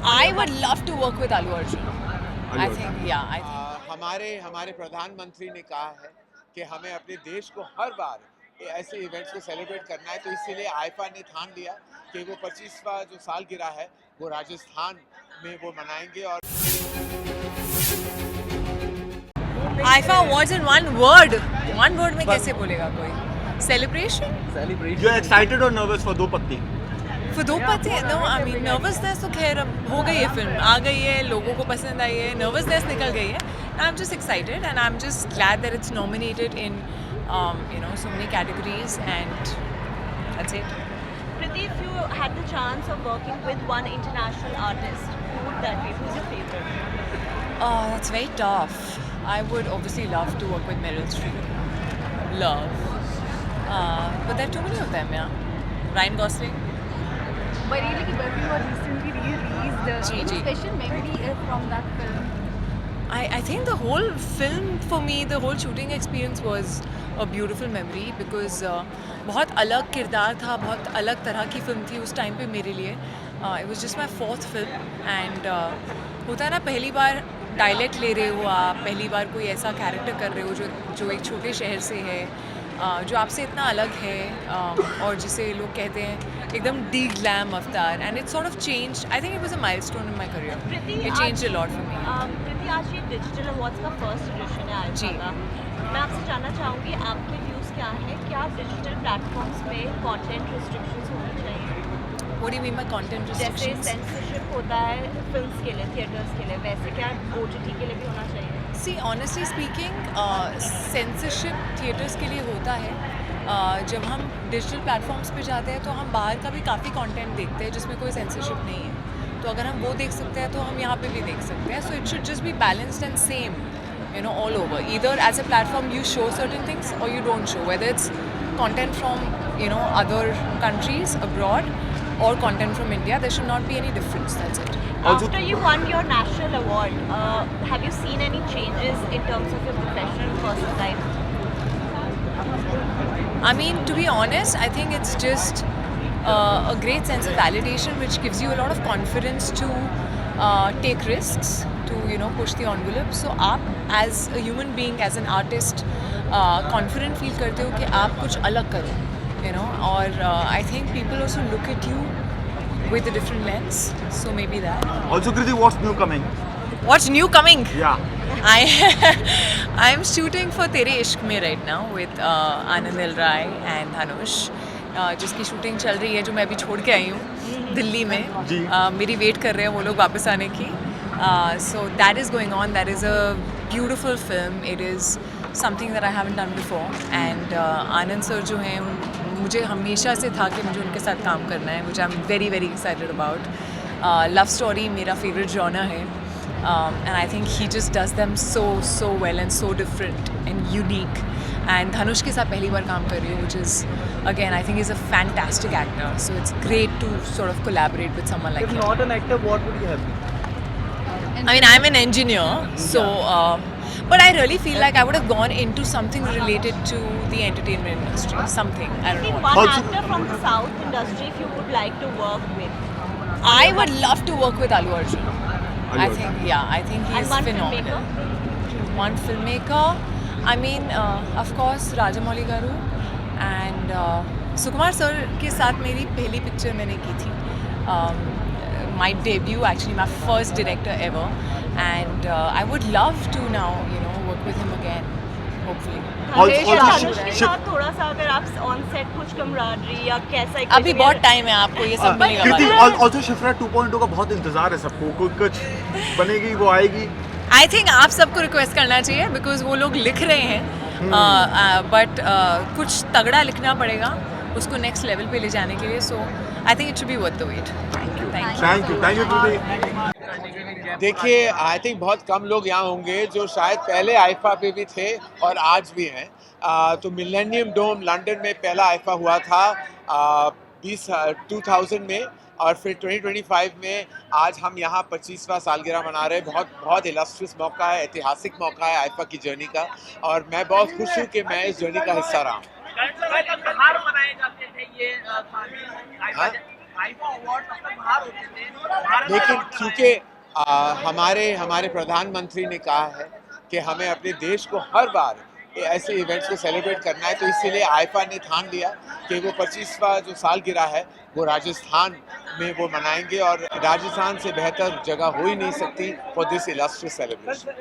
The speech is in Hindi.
I would love to work with Allu Arjun. I think, yeah, I think. हमारे प्रधानमंत्री ने कहा है कि हमें अपने देश को हर बार ऐसे इवेंट्स को सेलिब्रेट करना है, तो इसीलिए आईफा ने ठान लिया कि वो 25वां जो सालगिरह है वो राजस्थान में वो मनाएंगे। और IIFA awards in one word में कैसे बोलेगा कोई? Celebration You're excited or nervous for दो पत्ती? फॉर दो पत्ते। नो, आई मीन नर्वसनेस तो खैर अब हो गई है, फिल्म आ गई है, लोगों को पसंद आई है, नर्वसनेस निकल गई है। I am just excited and I am just glad that it's nominated in so many categories, and that's it. Priti, if you had the chance of working with one international artist, who would that be? Who's your favorite? That's very tough. I would obviously love to work with Meryl Streep. Love. But there are too many of them, yeah. Ryan Gosling. But really, when you were recently released, जी, जी. special memory from that film? I think the whole film for me, the whole shooting experience was a beautiful memory because बहुत अलग किरदार था, बहुत अलग तरह की फिल्म थी उस टाइम पे मेरे लिए. It was just my 4th film and होता है ना, पहली बार डायलेक्ट ले रहे हो आप, पहली बार कोई ऐसा कैरेक्टर कर रहे हो जो एक छोटे शहर से है, जो आपसे इतना अलग है, और जिसे लोग कहते हैं एकदम डी ग्लैम अवतार, and it sort of change. I think it was a milestone in my career. It changed a lot for me. Preeti, आज ये डिजिटल अवार्ड्स का फर्स्ट एडिशन है जी. आईफा का. मैं आपसे जानना चाहूँगी आपके व्यूज़ क्या हैं? क्या डिजिटल प्लेटफॉर्म्स पे कंटेंट रिस्ट्रिक्शंस होनी चाहिए? What do you mean by content जैसे restrictions? सेंसरशिप होता है फिल्म्स के लिए, थिएटर्स के लिए, वैसे क्या ओटीटी के लिए भी होना चाहिए? See, honestly speaking, censorship theatres के लिए होता है. जब हम डिजिटल प्लेटफॉर्म्स पे जाते हैं तो हम बाहर का भी काफ़ी कंटेंट देखते हैं जिसमें कोई सेंसरशिप नहीं है. तो अगर हम वो देख सकते हैं तो हम यहाँ पे भी देख सकते हैं. So it should just be balanced and same, all over. Either as a platform you show certain things or you don't show, whether it's content from other countries abroad or content from India. There should not be any difference. That's it. After you won your national award, have you seen any changes in terms of your professional and personal life? I mean, to be honest, I think it's just a great sense of validation which gives you a lot of confidence to take risks, to push the envelope. So आप as a human being, as an artist, confident feel करते हो कि आप कुछ अलग करो, और I think people also look at you with a different lens. So maybe that. Also, Kriti, what's new coming? What's new coming? Yeah. I'm shooting for तेरे इश्क में right now with Anand L Rai and Dhanush, जिसकी शूटिंग चल रही है, जो मैं अभी छोड़ के आई हूँ दिल्ली में. जी. मेरी वेट कर रहे हैं वो लोग वापस आने की. So that is going on. That is a beautiful film. It is something that I haven't done before. And Anand sir जो हैं, मुझे हमेशा से था कि मुझे उनके साथ काम करना है, which I'm very very excited about. Love story मेरा favorite genre है. And I think he just does them so well and so different and unique. And Dhanush के साथ पहली बार काम कर रही हूँ, which is again I think he's a fantastic actor. So it's great to sort of collaborate with someone like If him. not an actor, what would you have been? I mean, I'm an engineer, so but I really feel like I would have gone into something related to the entertainment industry. Something, I don't Name know. one Also- actor from the South industry if you would like to work with. I would love to work with Allu Arjun. I Arjun. think, yeah, I think he's And one phenomenal. filmmaker? One filmmaker, I mean, of course, Rajamouli garu, and Sukumar sir के साथ मेरी पहली पिक्चर मैंने की थी. My debut, actually, my first director ever, and I would love to now, work with him again, hopefully. Also- धनुष के Shiv- साथ थोड़ा सा अगर आप ऑन सेट कुछ camaraderie या कैसा अभी बहुत टाइम है, आपको ये सब मिलेगा कृति, बाद में. also शिफ्रा 2.0 का बहुत इंतजार है सबको. कुछ बनेगी, वो आएगी. आई थिंक आप सबको रिक्वेस्ट करना चाहिए बिकॉज वो लोग लिख रहे हैं, बट कुछ तगड़ा लिखना पड़ेगा उसको नेक्स्ट लेवल पे ले जाने के लिए. So I think it should be worth the wait. Thank you, Kriti. देखिए, आई थिंक बहुत कम लोग यहाँ होंगे जो शायद पहले आईफा पे भी थे और आज भी हैं. तो मिलेनियम डोम लंदन में पहला आईफा हुआ था 2000 में, और फिर 2025 में आज हम यहाँ 25वां सालगिरह मना रहे हैं. बहुत इलस्ट्रियस मौका है, ऐतिहासिक मौका है आईफा की जर्नी का, और मैं बहुत खुश हूँ कि मैं इस जर्नी का हिस्सा रहा हूँ. मनाए जाते थे ये हाँ? लेकिन क्योंकि हमारे प्रधानमंत्री ने कहा है कि हमें अपने देश को हर बार ऐसे इवेंट्स को सेलिब्रेट करना है, तो इसीलिए आईफा ने ठान लिया कि वो 25वां जो सालगिरह है वो राजस्थान में वो मनाएंगे, और राजस्थान से बेहतर जगह हो ही नहीं सकती फॉर दिस इलस्ट्रियस सेलिब्रेशन।